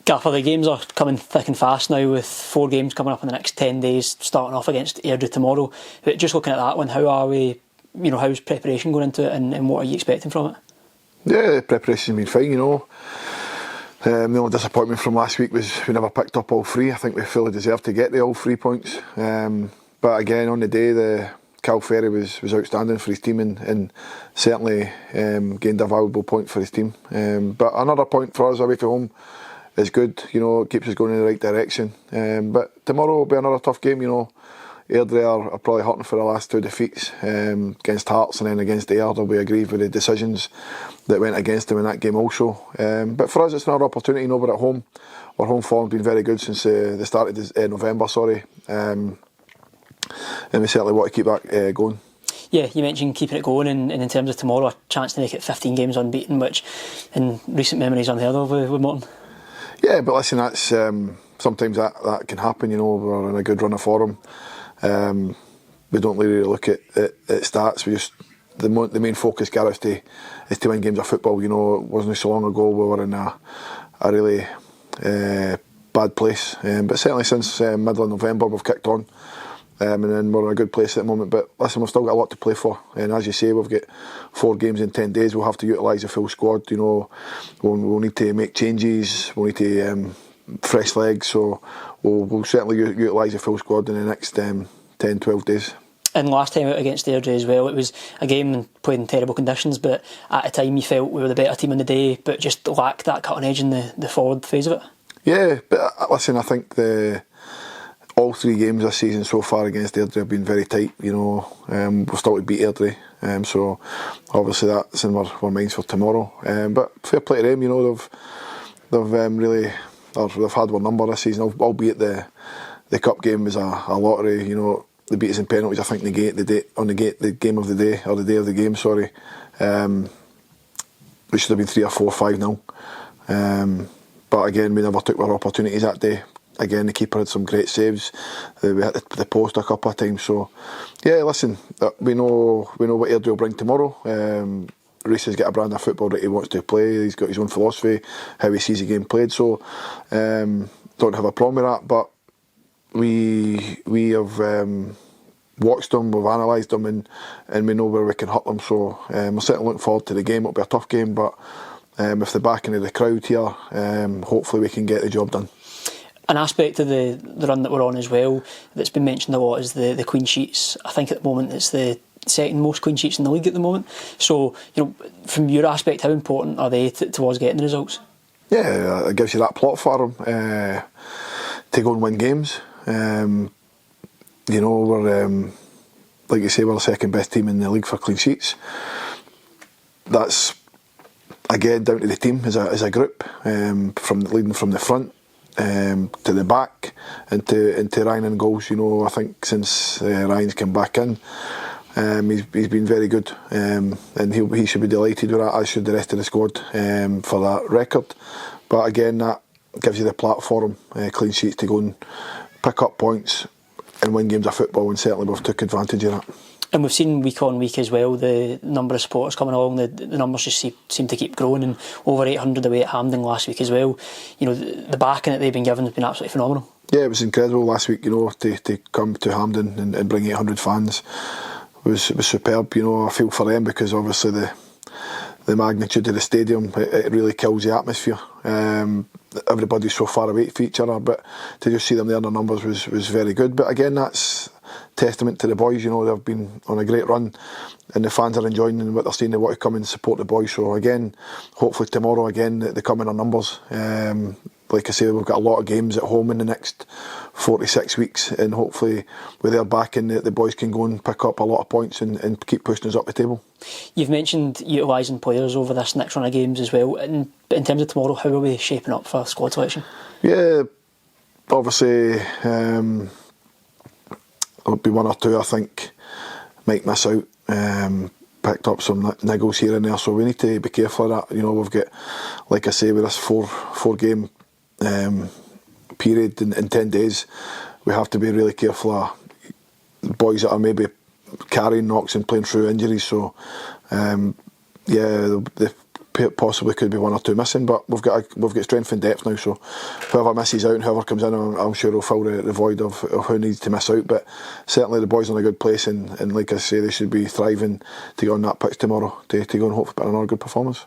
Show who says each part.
Speaker 1: Gaffer, the games are coming thick and fast now, with 4 games coming up in the next 10 days, starting off against Airdrie tomorrow. But just looking at that one, how are we, how's preparation going into it, and what are you expecting from it?
Speaker 2: Yeah, preparation's been fine, The only disappointment from last week was we never picked up all 3. I think we fully deserved to get the all 3 points. But again, on the day, Cal Ferry was outstanding for his team and certainly gained a valuable point for his team. But another point for us away from home is good, it keeps us going in the right direction. But tomorrow will be another tough game, Airdrie are probably hurting for the last 2 defeats against Hearts and then against Ayr. They'll be aggrieved with the decisions that went against them in that game also. But for us, it's another opportunity. We're at home. Our home form's been very good since the start of November, and we certainly want to keep that going.
Speaker 1: Yeah, you mentioned keeping it going, and in terms of tomorrow, a chance to make it 15 games unbeaten, which in recent memory is unheard of with Morton. Yeah,
Speaker 2: but listen, that's sometimes that can happen. We're in a good run of form. We don't really look at stats. We just the main focus, Gareth, is to win games of football. It wasn't so long ago we were in a really bad place, but certainly since middle of November we've kicked on. And then we're in a good place at the moment. But listen, we've still got a lot to play for. And as you say, we've got 4 games in 10 days. We'll have to utilise the full squad. We'll need to make changes. We'll need to fresh legs. So we'll certainly utilise the full squad in the next 10-12 days.
Speaker 1: And last time out against Airdrie as well, it was a game played in terrible conditions, but at a time you felt we were the better team on the day, but just lacked that cutting edge in the forward phase of it. Yeah,
Speaker 2: but listen, I think all 3 games this season so far against Airdrie have been very tight. We're still to beat Airdrie, so obviously that's in our minds for tomorrow. But fair play to them, they've had one number this season. Albeit the cup game was a lottery. They beat us in penalties. I think the game of the day, or the day of the game. Sorry, we should have been 3 or 4, 5-0. But again, we never took our opportunities that day. Again, the keeper had some great saves. We hit the post a couple of times. So, yeah, listen, we know what Airdrie will bring tomorrow. Reece has got a brand of football that he wants to play. He's got his own philosophy, how he sees the game played. So, don't have a problem with that. But we have watched them, we've analysed them, and we know where we can hurt them. So, we're certainly looking forward to the game. It'll be a tough game, but with the backing of the crowd here, hopefully we can get the job done.
Speaker 1: An aspect of the run that we're on as well that's been mentioned a lot is the clean sheets. I think at the moment it's the second most clean sheets in the league at the moment. So, from your aspect, how important are they towards getting the results?
Speaker 2: Yeah, it gives you that platform to go and win games. We're like you say, we're the second best team in the league for clean sheets. That's again down to the team as a group, from leading from the front to the back, into Ryan in goals. I think since Ryan's come back in, he's been very good, and he should be delighted with that, as should the rest of the squad, for that record. But again, that gives you the platform, clean sheets, to go and pick up points and win games of football, and certainly we've took advantage of that.
Speaker 1: And we've seen week on week as well the number of supporters coming along. The numbers just seem to keep growing, and over 800 away at Hampden last week as well. The backing that they've been given has been absolutely phenomenal. Yeah, it was incredible last week. To come to Hampden and bring 800 fans was superb. I feel for them, because obviously the magnitude of the stadium, it really kills the atmosphere. Everybody's so far away from each other, but to just see them there in their numbers was very good. But again, that's testament to the boys. They've been on a great run, and the fans are enjoying what they're seeing. They want to come and support the boys. So again, hopefully tomorrow again they come in our numbers. Like I say, we've got a lot of games at home in the next 46 weeks, and hopefully with their backing, the boys can go and pick up a lot of points and keep pushing us up the table. You've mentioned utilising players over this next run of games as well. And in terms of tomorrow, how are we shaping up for squad selection? Yeah, obviously there'll be 1 or 2 I think might miss out. Picked up some niggles here and there, so we need to be careful of that. We've got, like I say, with this four game period in 10 days, we have to be really careful of boys that are maybe carrying knocks and playing through injuries. So the
Speaker 2: possibly could be one or two missing, but we've got strength and depth now, so whoever misses out and whoever comes in, I'm sure will fill the void of who needs to miss out. But certainly the boys are in a good place, and like I say, they should be thriving to go on that pitch tomorrow to go and hopefully put another good performance.